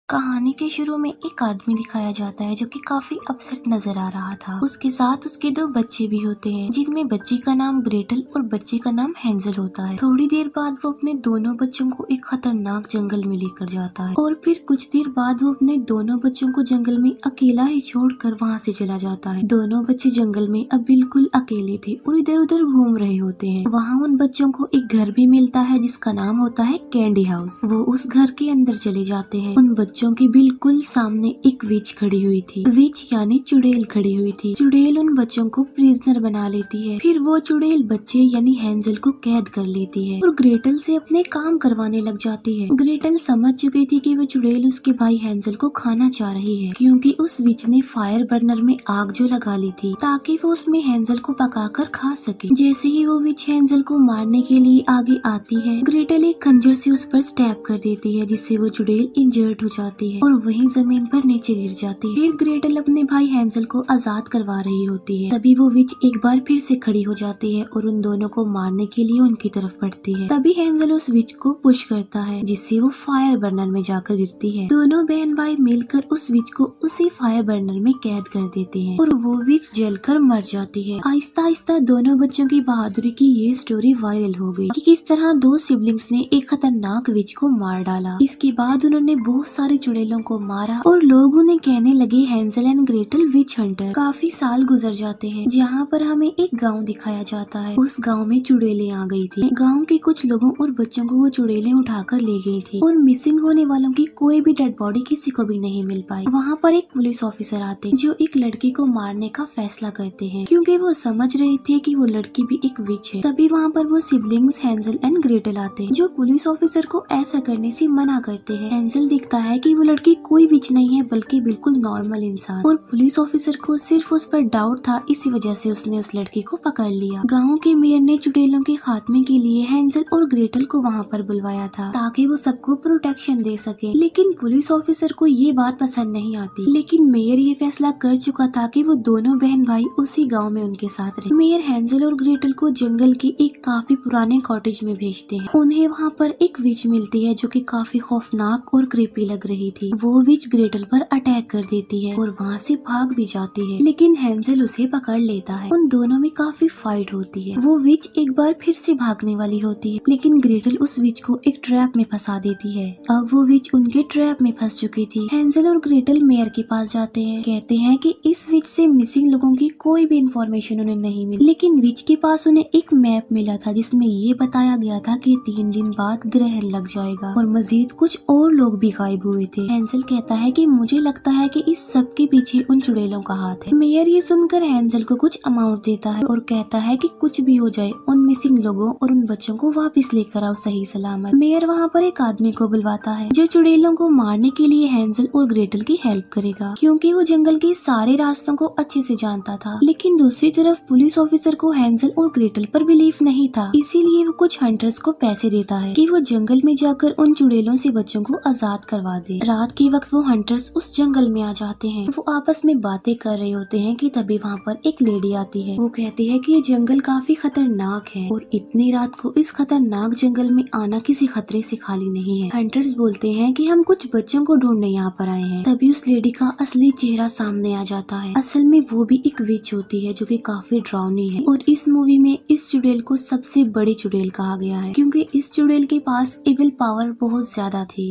कहानी के शुरू में एक आदमी दिखाया जाता है जो कि काफी अपसेट नजर आ रहा था। उसके साथ उसके दो बच्चे भी होते हैं, जिनमें बच्ची का नाम ग्रेटल और बच्चे का नाम हेंजल होता है। थोड़ी देर बाद वो अपने दोनों बच्चों को एक खतरनाक जंगल में लेकर जाता है और फिर कुछ देर बाद वो अपने दोनों बच्चों को जंगल में अकेला ही छोड़कर वहाँ से चला जाता है। दोनों बच्चे जंगल में अब बिल्कुल अकेले थे और इधर उधर घूम रहे होते हैं। वहाँ उन बच्चों को एक घर भी मिलता है जिसका नाम होता है कैंडी हाउस। वो उस घर के अंदर चले जाते हैं। उन बच्चों के बिल्कुल सामने एक विच खड़ी हुई थी। विच यानी चुड़ैल खड़ी हुई थी। चुड़ैल उन बच्चों को प्रिजनर बना लेती है। फिर वो चुड़ैल बच्चे यानी हेंजल को कैद कर लेती है और ग्रेटल से अपने काम करवाने लग जाती है। ग्रेटल समझ चुकी थी कि वो चुड़ैल उसके भाई हेंजल को खाना चाह रही है, क्योंकि उस विच ने फायर बर्नर में आग जो लगा ली थी ताकि वो उसमें हेंजल को पकाकर खा सके। जैसे ही वो विच हेंजल को मारने के लिए आगे आती है, ग्रेटल एक खंजर से उस पर स्टैब कर देती है, जिससे वो चुड़ैल इंजर्ड हो जाती है और वहीं जमीन पर नीचे गिर जाती है। फिर ग्रेटल अपने भाई हेंजल को आजाद करवा रही होती है। तभी वो विच एक बार फिर से खड़ी हो जाती है और उन दोनों को मारने के लिए उनकी तरफ बढ़ती है। तभी हेंजल उस विच को पुश करता है, जिससे वो फायर बर्नर में जाकर गिरती है। दोनों बहन भाई मिलकर उस विच को उसी फायर बर्नर में कैद कर देते हैं और वो विच जलकर मर जाती है। आहिस्ता आहिस्ता दोनों बच्चों की बहादुरी की ये स्टोरी वायरल हो गई कि किस तरह दो सिबलिंग्स ने एक खतरनाक विच को मार डाला। इसके बाद उन्होंने बहुत सारे चुड़ैलों को मारा और लोग उन्हें कहने लगे Hanzel and Gretel which Hunter. काफी साल गुजर जाते हैं, जहाँ पर हमें एक गांव दिखाया जाता है। उस गांव में चुड़ैलें आ गई थी। गांव के कुछ लोगों और बच्चों को वो चुड़ैलें उठाकर ले गई थी और मिसिंग होने वालों की कोई भी डेड बॉडी किसी को भी नहीं मिल पाई। वहाँ पर एक पुलिस ऑफिसर आते जो एक लड़की को मारने का फैसला करते हैं, क्योंकि वो समझ रहे थे कि वो लड़की भी एक विच है। तभी वहाँ पर वो सिबलिंग्स हेंजल एंड ग्रेटल आते हैं, जो पुलिस ऑफिसर को ऐसा करने से मना करते हैं। हेंजल दिखता है कि वो लड़की कोई विच नहीं है बल्कि बिल्कुल नॉर्मल इंसान, और पुलिस ऑफिसर को सिर्फ उस पर डाउट था, इसी वजह से उसने उस लड़की को पकड़ लिया। गांव के मेयर ने चुड़ैलों के खात्मे के लिए हेंजल और ग्रेटल को वहां पर बुलवाया था ताकि वो सबको प्रोटेक्शन दे सके, लेकिन पुलिस ऑफिसर को ये बात पसंद नहीं आती। लेकिन मेयर ये फैसला कर चुका था कि वो दोनों बहन भाई उसी गाँव में उनके साथ रहे। मेयर हेंजल और ग्रेटल को जंगल के एक काफी पुराने कॉटेज में भेजते हैं। उन्हें वहाँ पर एक विच मिलती है जो कि काफी खौफनाक और क्रीपी लग रही थी। वो विच ग्रेटल पर अटैक कर देती है और वहाँ से भाग भी जाती है, लेकिन हेंजल उसे पकड़ लेता है। उन दोनों में काफी फाइट होती है। वो विच एक बार फिर से भागने वाली होती है, लेकिन ग्रेटल उस विच को एक ट्रैप में फंसा देती है। अब वो विच उनके ट्रैप में फंस चुकी थी। हेंजल और ग्रेटल मेयर के पास जाते हैं, कहते हैं कि इस विच से मिसिंग लोगों की कोई भी इंफॉर्मेशन उन्हें नहीं मिली, लेकिन विच के पास उन्हें एक मैप मिला था जिसमें ये बताया गया था कि 3 दिन बाद ग्रहण लग जाएगा और मजीद कुछ और लोग भी गायब हुए थे। हेंजल कहता है कि मुझे लगता है कि इस सब के पीछे उन चुड़ैलों का हाथ है। मेयर ये सुनकर हेंजल को कुछ अमाउंट देता है और कहता है कि कुछ भी हो जाए उन मिसिंग लोगों और उन बच्चों को वापस लेकर आओ सही सलामत। मेयर वहाँ पर एक आदमी को बुलवाता है जो चुड़ैलों को मारने के लिए हेंजल और ग्रेटल की हेल्प करेगा, क्योंकि वो जंगल के सारे रास्तों को अच्छे से जानता था। लेकिन दूसरी तरफ पुलिस ऑफिसर को हेंजल और ग्रेटल पर बिलीफ नहीं था, इसीलिए वो कुछ हंटर्स को पैसे देता है कि वो जंगल में जाकर उन चुड़ैलों से बच्चों को आजाद करवा दे। रात के वक्त वो हंटर्स उस जंगल में आ जाते हैं। वो आपस में बातें कर रहे होते हैं कि तभी वहाँ पर एक लेडी आती है। वो कहती है कि ये जंगल काफी खतरनाक है और इतनी रात को इस खतरनाक जंगल में आना किसी खतरे से खाली नहीं है। हंटर्स बोलते हैं कि हम कुछ बच्चों को ढूंढने यहाँ पर आए हैं। तभी उस लेडी का असली चेहरा सामने आ जाता है। असल में वो भी एक विच होती है जो कि काफी डरावनी है, और इस मूवी में इस चुड़ैल को सबसे बड़ी चुड़ैल कहा गया है, क्योंकि इस चुड़ैल के पास इविल पावर बहुत ज्यादा थी।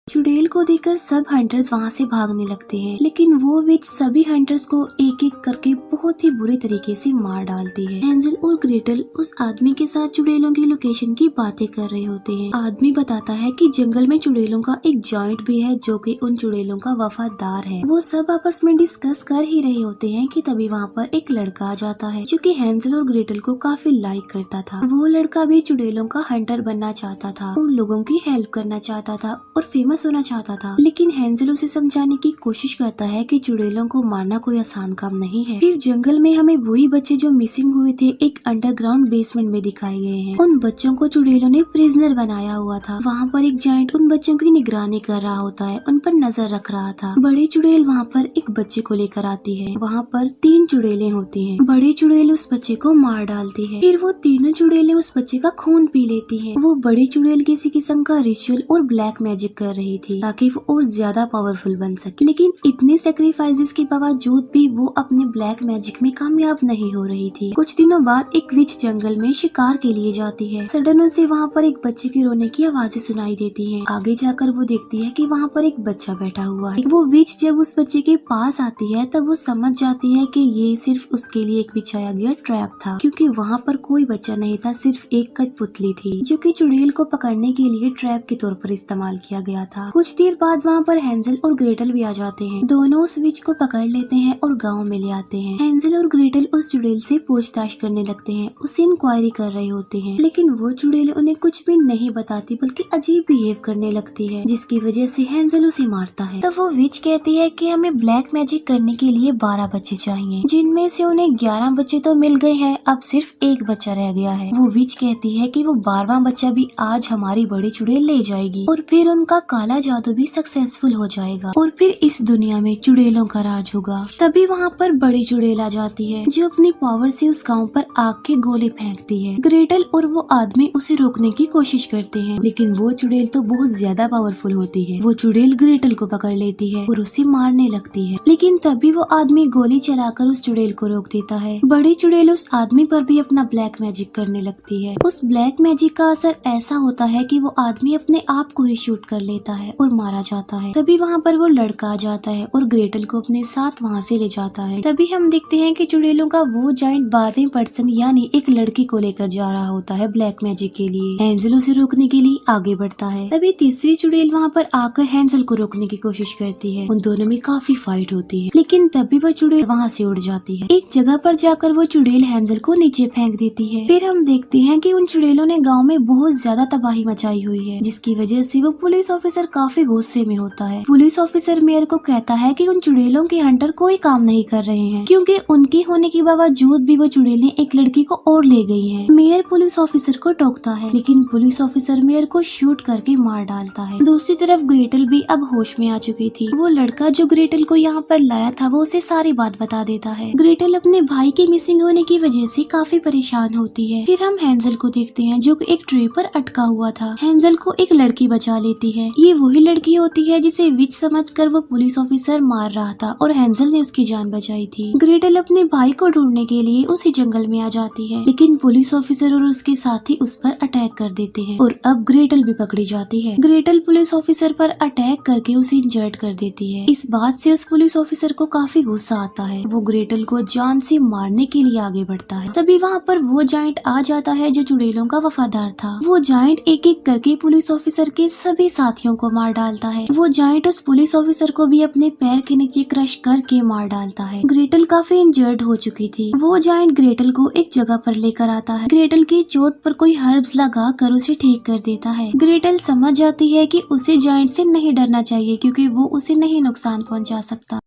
चुड़ैल को देखकर सब हंटर्स वहाँ से भागने लगते हैं, लेकिन वो विच सभी हंटर्स को एक एक करके बहुत ही बुरे तरीके से मार डालती है। हेंजल और ग्रेटल उस आदमी के साथ चुड़ैलों की लोकेशन की बातें कर रहे होते हैं। आदमी बताता है कि जंगल में चुड़ैलों का एक जॉइंट भी है जो कि उन चुड़ैलों का वफादार है। वो सब आपस में डिस्कस कर ही रहे होते हैं कि तभी वहाँ पर एक लड़का आ जाता है जो कि हेंजल और ग्रेटल को काफी लाइक करता था। वो लड़का भी चुड़ैलों का हंटर बनना चाहता था, उन लोगों की हेल्प करना चाहता था और फेमस होना चाहता था। लेकिन हेंजल उसे समझाने की कोशिश करता है कि चुड़ैलों को मारना कोई आसान काम नहीं है। फिर जंगल में हमें वही बच्चे जो मिसिंग हुए थे एक अंडरग्राउंड बेसमेंट में दिखाए गए हैं। उन बच्चों को चुड़ैलों ने प्रिजनर बनाया हुआ था। वहाँ पर एक जायंट उन बच्चों की निगरानी कर रहा होता है, उन पर नजर रख रहा था। बड़ी चुड़ैल वहाँ पर एक बच्चे को लेकर आती है। वहाँ पर 3 चुड़ैलें होती हैं। बड़ी चुड़ैल उस बच्चे को मार डालती है। फिर वो तीनों चुड़ैलें उस बच्चे का खून पी लेती हैं। वो बड़ी चुड़ैल किसी किस्म का रिचुअल और ब्लैक मैजिक कर रही रही थी ताकि वो और ज्यादा पावरफुल बन सके। लेकिन इतने सेक्रीफाइसेस के बावजूद भी वो अपने ब्लैक मैजिक में कामयाब नहीं हो रही थी। कुछ दिनों बाद एक विच जंगल में शिकार के लिए जाती है। सडन उसे वहाँ पर एक बच्चे की रोने की आवाजें सुनाई देती हैं। आगे जाकर वो देखती है कि वहाँ पर एक बच्चा बैठा हुआ है। वो विच जब उस बच्चे के पास आती है तब वो समझ जाती है कि ये सिर्फ उसके लिए एक बिछाया गया ट्रैप था, क्योंकि वहाँ पर कोई बच्चा नहीं था, सिर्फ एक कठपुतली थी जो कि चुड़ैल को पकड़ने के लिए ट्रैप के तौर पर इस्तेमाल किया गया था। कुछ देर बाद वहाँ पर हैंजल और ग्रेटल भी आ जाते हैं। दोनों उस विच को पकड़ लेते हैं और गाँव में ले आते हैं। हैंजल और ग्रेटल उस चुड़ैल से पूछताछ करने लगते हैं, उससे इंक्वायरी कर रहे होते हैं, लेकिन वो चुड़ैल उन्हें कुछ भी नहीं बताती बल्कि अजीब बिहेव करने लगती है, जिसकी वजह से हैंजल उसे मारता है। तो वो विच कहती है कि हमें ब्लैक मैजिक करने के लिए 12 बच्चे चाहिए, जिनमें से उन्हें 11 बच्चे तो मिल गए हैं, अब सिर्फ एक बच्चा रह गया है। वो विच कहती है कि वो 12वां बच्चा भी आज हमारी बड़ी चुड़ैल ले जाएगी और फिर उनका काला जादू भी सक्सेसफुल हो जाएगा और फिर इस दुनिया में चुड़ैलों का राज होगा। तभी वहाँ पर बड़ी चुड़ैल आ जाती है जो अपनी पावर से उस गाँव पर आग के गोले फेंकती है। ग्रेटल और वो आदमी उसे रोकने की कोशिश करते हैं, लेकिन वो चुड़ैल तो बहुत ज्यादा पावरफुल होती है। वो चुड़ैल ग्रेटल को पकड़ लेती है और उसे मारने लगती है, लेकिन तभी वो आदमी गोली चलाकर उस चुड़ैल को रोक देता है। बड़ी चुड़ैल उस आदमी पर भी अपना ब्लैक मैजिक करने लगती है। उस ब्लैक मैजिक का असर ऐसा होता है कि वो आदमी अपने आप को ही शूट कर लेता है और मारा जाता है। तभी वहाँ पर वो लड़का आ जाता है और ग्रेटल को अपने साथ वहाँ से ले जाता है। तभी हम देखते हैं कि चुड़ैलों का वो जाइंट 12वें पर्सन यानी एक लड़की को लेकर जा रहा होता है ब्लैक मैजिक के लिए। हैंजल उसे रोकने के लिए आगे बढ़ता है। तभी तीसरी चुड़ैल वहाँ पर आकर हैंजल को रोकने की कोशिश करती है। उन दोनों में काफी फाइट होती है, लेकिन तभी वो चुड़ैल वहाँ से उड़ जाती है। एक जगह पर जाकर वो चुड़ैल हैंजल को नीचे फेंक देती है। फिर हम देखते हैं कि उन चुड़ैलों ने गाँव में बहुत ज्यादा तबाही मचाई हुई है, जिसकी वजह से वो पुलिस ऑफिसर काफी गुस्से में होता है। पुलिस ऑफिसर मेयर को कहता है कि उन चुड़ैलों के हंटर कोई काम नहीं कर रहे हैं, क्योंकि उनके होने के बावजूद भी वो चुड़ैलें एक लड़की को और ले गई हैं। मेयर पुलिस ऑफिसर को टोकता है, लेकिन पुलिस ऑफिसर मेयर को शूट करके मार डालता है। दूसरी तरफ ग्रेटल भी अब होश में आ चुकी थी। वो लड़का जो ग्रेटल को यहाँ पर लाया था वो उसे सारी बात बता देता है। ग्रेटल अपने भाई के मिसिंग होने की वजह से काफी परेशान होती है। फिर हम हैंजल को देखते हैं जो एक ट्री पर अटका हुआ था। हैंजल को एक लड़की बचा लेती है। ये वही लड़की होती है जिसे विच समझकर वो पुलिस ऑफिसर मार रहा था और हैंजल ने उसकी जान बचाई थी। ग्रेटल अपने भाई को ढूंढने के लिए उसी जंगल में आ जाती है, लेकिन पुलिस ऑफिसर और उसके साथी उस पर अटैक कर देते हैं और अब ग्रेटल भी पकड़ी जाती है। ग्रेटल पुलिस ऑफिसर पर अटैक करके उसे इंजर्ड कर देती है। इस बात से उस पुलिस ऑफिसर को काफी गुस्सा आता है। वो ग्रेटल को जान से मारने के लिए आगे बढ़ता है। तभी वहाँ पर वो जाइंट आ जाता है जो चुड़ैलों का वफादार था। वो जाइंट एक एक करके पुलिस ऑफिसर के सभी साथियों को मार डालता है। वो जाइंट उस पुलिस ऑफिसर को भी अपने पैर के नीचे क्रश करके मार डालता है। ग्रेटल काफी इंजर्ड हो चुकी थी। वो जाइंट ग्रेटल को एक जगह पर लेकर आता है। ग्रेटल की चोट पर कोई हर्ब्स लगा कर उसे ठीक कर देता है। ग्रेटल समझ जाती है कि उसे जाइंट से नहीं डरना चाहिए, क्योंकि वो उसे नहीं नुकसान पहुंचा सकता।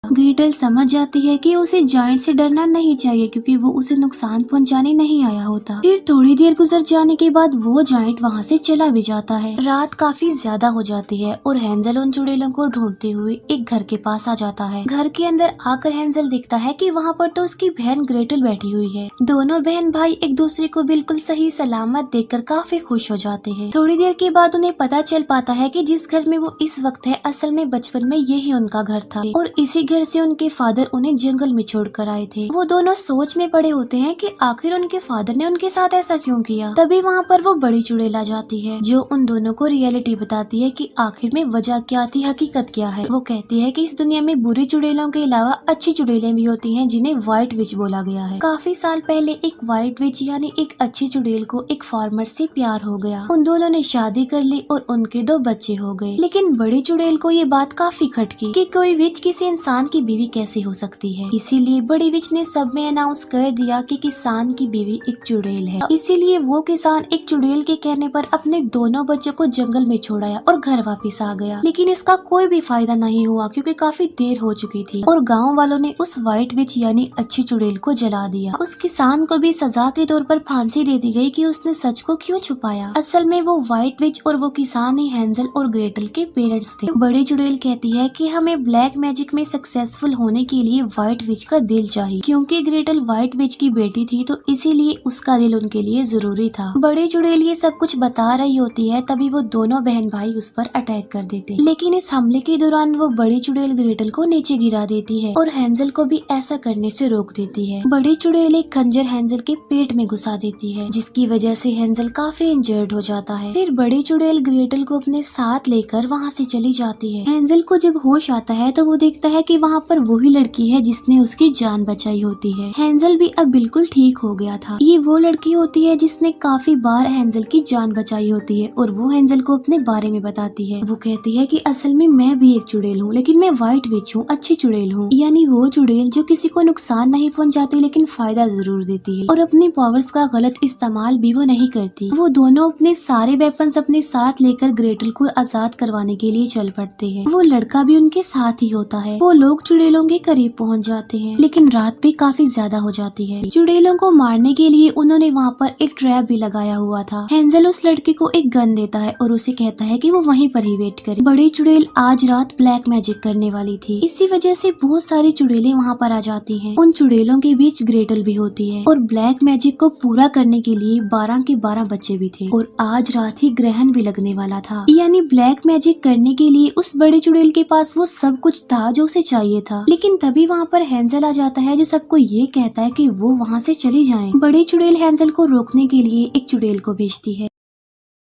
ग्रेटल समझ जाती है कि उसे जाइंट से डरना नहीं चाहिए, क्योंकि वो उसे नुकसान पहुंचाने नहीं आया होता। फिर थोड़ी देर गुजर जाने के बाद वो जाइंट वहाँ से चला भी जाता है। रात काफी ज्यादा हो जाती है और हैंजल उन चुड़ैलों को ढूंढते हुए एक घर के पास आ जाता है। घर के अंदर आकर हैंजल देखता है कि वहाँ पर तो उसकी बहन ग्रेटल बैठी हुई है। दोनों बहन भाई एक दूसरे को बिल्कुल सही सलामत देखकर काफी खुश हो जाते हैं। थोड़ी देर के बाद उन्हें पता चल पाता है कि जिस घर में वो इस वक्त है असल में बचपन में यही उनका घर था और इसी घर से उनके फादर उन्हें जंगल में छोड़कर आए थे। वो दोनों सोच में पड़े होते हैं कि आखिर उनके फादर ने उनके साथ ऐसा क्यों किया। तभी वहाँ पर वो बड़ी चुड़ैल आ जाती है जो उन दोनों को रियलिटी बताती है कि आखिर में वजह क्या थी, हकीकत क्या है। वो कहती है कि इस दुनिया में बुरी चुड़ैलों के अलावा अच्छी चुड़ैलें भी होती हैं, जिन्हें व्हाइट विच बोला गया है। काफी साल पहले एक व्हाइट विच यानी एक अच्छी चुड़ैल को एक फार्मर से प्यार हो गया। उन दोनों ने शादी कर ली और उनके 2 बच्चे हो गए। लेकिन बड़ी चुड़ैल को ये बात काफी खटकी कि कोई विच किसी इंसान की बीवी कैसे हो सकती है। इसीलिए बड़ी विच ने सब में अनाउंस कर दिया कि किसान की बीवी एक चुड़ैल है। इसीलिए वो किसान एक चुड़ैल के कहने पर अपने दोनों बच्चों को जंगल में छोड़ाया और घर वापस आ गया। लेकिन इसका कोई भी फायदा नहीं हुआ, क्योंकि काफी देर हो चुकी थी और गाँव वालों ने उस व्हाइट विच यानी अच्छी चुड़ैल को जला दिया। उस किसान को भी सजा के तौर पर फांसी दे दी गई कि उसने सच को क्यों छुपाया। असल में वो व्हाइट विच और वो किसान ही हैंजल और ग्रेटल के पेरेंट्स थे। बड़ी चुड़ैल कहती है कि हमें ब्लैक मैजिक में सक्सेसफुल सक्सेसफुल होने के लिए व्हाइट विच का दिल चाहिए, क्योंकि ग्रेटल व्हाइट विच की बेटी थी तो इसीलिए उसका दिल उनके लिए जरूरी था। बड़ी चुड़ैल ये सब कुछ बता रही होती है, तभी वो दोनों बहन भाई उस पर अटैक कर देते हैं। लेकिन इस हमले के दौरान वो बड़ी चुड़ैल ग्रेटल को नीचे गिरा देती है और हैंजल को भी ऐसा करने से रोक देती है। बड़ी चुड़ैल एक खंजर हैंजल के पेट में घुसा देती है, जिसकी वजह से हैंजल काफी इंजर्ड हो जाता है। फिर बड़ी चुड़ैल ग्रेटल को अपने साथ लेकर वहाँ से चली जाती है। हैंजल को जब होश आता है तो वो देखता है कि वहाँ पर वही लड़की है जिसने उसकी जान बचाई होती है। हैंजल भी अब बिल्कुल ठीक हो गया था। ये वो लड़की होती है जिसने काफी बार हैंजल की जान बचाई होती है और वो हैंजल को अपने बारे में बताती है। वो कहती है कि असल में मैं भी एक चुड़ैल हूँ, लेकिन मैं व्हाइट विच हूँ, अच्छी चुड़ैल हूँ। यानी वो चुड़ैल जो किसी को नुकसान नहीं पहुँचाती लेकिन फायदा जरूर देती है, और अपनी पावर्स का गलत इस्तेमाल भी वो नहीं करती। वो दोनों अपने सारे वेपन्स अपने साथ लेकर ग्रेटल को आजाद करवाने के लिए चल पड़ते हैं। वो लड़का भी उनके साथ ही होता है। वो लोग चुड़ैलों के करीब पहुँच जाते हैं, लेकिन रात भी काफी ज्यादा हो जाती है। चुड़ैलों को मारने के लिए उन्होंने वहाँ पर एक ट्रैप भी लगाया हुआ था। हैंजल उस लड़के को एक गन देता है और उसे कहता है कि वो वहीं पर ही वेट करे। बड़ी चुड़ैल आज रात ब्लैक मैजिक करने वाली थी, इसी वजह से बहुत सारी चुड़ैलें वहाँ पर आ जाती हैं। उन चुड़ैलों के बीच ग्रेटल भी होती है और ब्लैक मैजिक को पूरा करने के लिए 12 के 12 बच्चे भी थे और आज रात ही ग्रहण भी लगने वाला था। यानी ब्लैक मैजिक करने के लिए उस बड़ी चुड़ैल के पास वो सब कुछ था जो उसे चाहिए था। लेकिन तभी वहाँ पर हैंजल आ जाता है जो सबको ये कहता है कि वो वहाँ से चली जाएं। बड़ी चुड़ैल हैंजल को रोकने के लिए एक चुड़ैल को भेजती है,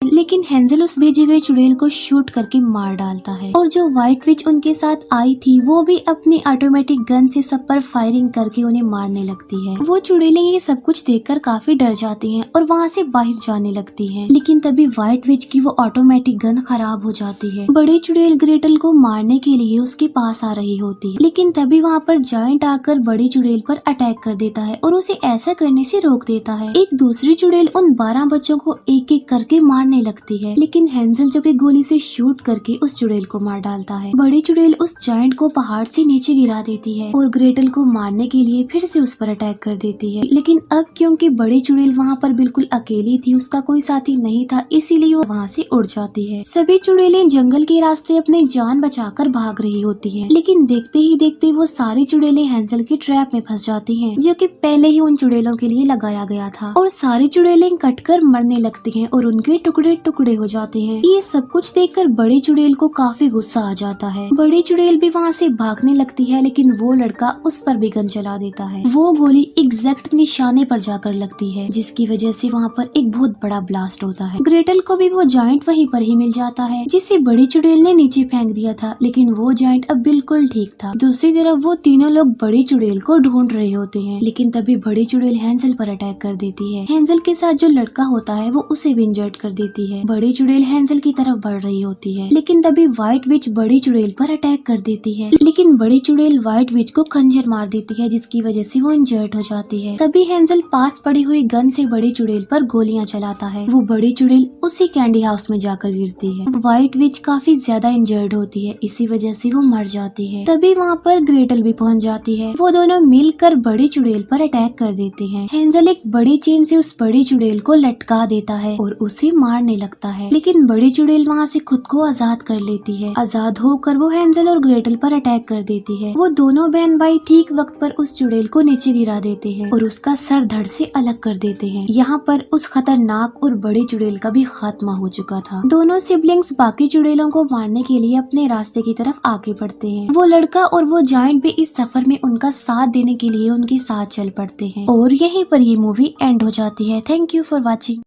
लेकिन हैंजल उस भेजी गई चुड़ैल को शूट करके मार डालता है। और जो व्हाइट विच उनके साथ आई थी वो भी अपनी ऑटोमेटिक गन से सब पर फायरिंग करके उन्हें मारने लगती है। वो चुड़ैलें ये सब कुछ देखकर काफी डर जाती हैं और वहाँ से बाहर जाने लगती हैं। लेकिन तभी व्हाइट विच की वो ऑटोमेटिक गन खराब हो जाती है। बड़ी चुड़ैल ग्रेटल को मारने के लिए उसके पास आ रही होती है, लेकिन तभी वहाँ पर जायंट आकर बड़ी चुड़ैल पर अटैक कर देता है और उसे ऐसा करने से रोक देता है। एक दूसरी चुड़ैल उन 12 बच्चों को एक एक करके मारने लगती है, लेकिन हैंजल जो कि गोली से शूट करके उस चुड़ैल को मार डालता है। बड़ी चुड़ैल उस जायंट को पहाड़ से नीचे गिरा देती है और ग्रेटल को मारने के लिए फिर से उस पर अटैक कर देती है। लेकिन अब क्योंकि बड़ी चुड़ैल वहाँ पर बिल्कुल अकेली थी, उसका कोई साथी नहीं था, इसीलिए वो वहाँ से उड़ जाती है। सभी चुड़ैलें जंगल के रास्ते अपनी जान बचाकर भाग रही होती है, लेकिन देखते ही देखते वो सारी चुड़ैलें हैंजल के ट्रैप में फंस जाती है, जो कि पहले ही उन चुड़ैलों के लिए लगाया गया था। और सारी चुड़ैलें कटकर मरने लगती हैं और उनके टुकड़े टुकड़े हो जाते हैं। ये सब कुछ देखकर बड़ी चुड़ैल को काफी गुस्सा आ जाता है। बड़ी चुड़ैल भी वहाँ से भागने लगती है, लेकिन वो लड़का उस पर भी गन चला देता है। वो गोली एग्जैक्ट निशाने पर जाकर लगती है, जिसकी वजह से वहाँ पर एक बहुत बड़ा ब्लास्ट होता है। ग्रेटल को भी वो जायंट वहीं पर ही मिल जाता है, जिसे बड़ी चुड़ैल ने नीचे फेंक दिया था, लेकिन वो जायंट अब बिल्कुल ठीक था। दूसरी तरफ वो तीनों लोग बड़ी चुड़ैल को ढूंढ रहे होते हैं, लेकिन तभी बड़ी चुड़ैल हैंजल पर अटैक कर देती है। हैंजल के साथ जो लड़का होता है वो उसे भी इंजर्ड कर देती है। बड़ी चुड़ैल हैंजल की तरफ बढ़ रही होती है, लेकिन तभी व्हाइट विच बड़ी चुड़ैल पर अटैक कर देती है, लेकिन बड़ी चुड़ैल व्हाइट विच को खंजर मार देती है, जिसकी वजह से वो इंजर्ड हो जाती है। तभी हैंजल पास पड़ी हुई गन से बड़ी चुड़ैल पर गोलियां चलाता है। वो बड़ी चुड़ैल उसी कैंडी हाउस में जाकर गिरती है। व्हाइट विच काफी ज्यादा इंजर्ड होती है, इसी वजह से वो मर जाती है। तभी वहाँ पर ग्रेटल भी पहुँच जाती है। वो दोनों मिलकर बड़ी चुड़ैल पर अटैक कर देते हैं। हैंजल एक बड़ी चेन से उस बड़ी चुड़ैल को लटका देता है और उसे मारने लगता है, लेकिन बड़ी चुड़ैल वहाँ से खुद को आजाद कर लेती है। आजाद होकर वो हैंजल और ग्रेटल पर अटैक कर देती है। वो दोनों बहन भाई ठीक वक्त पर उस चुड़ैल को नीचे गिरा देते हैं और उसका सर धड़ से अलग कर देते हैं। यहाँ पर उस खतरनाक और बड़ी चुड़ैल का भी खात्मा हो चुका था। दोनों सिबलिंग्स बाकी चुड़ैलों को मारने के लिए अपने रास्ते की तरफ आगे बढ़ते हैं। वो लड़का और वो जायंट भी इस सफर में उनका साथ देने के लिए उनके साथ चल पड़ते हैं और यहीं पर ये मूवी एंड हो जाती है। Thank you for watching.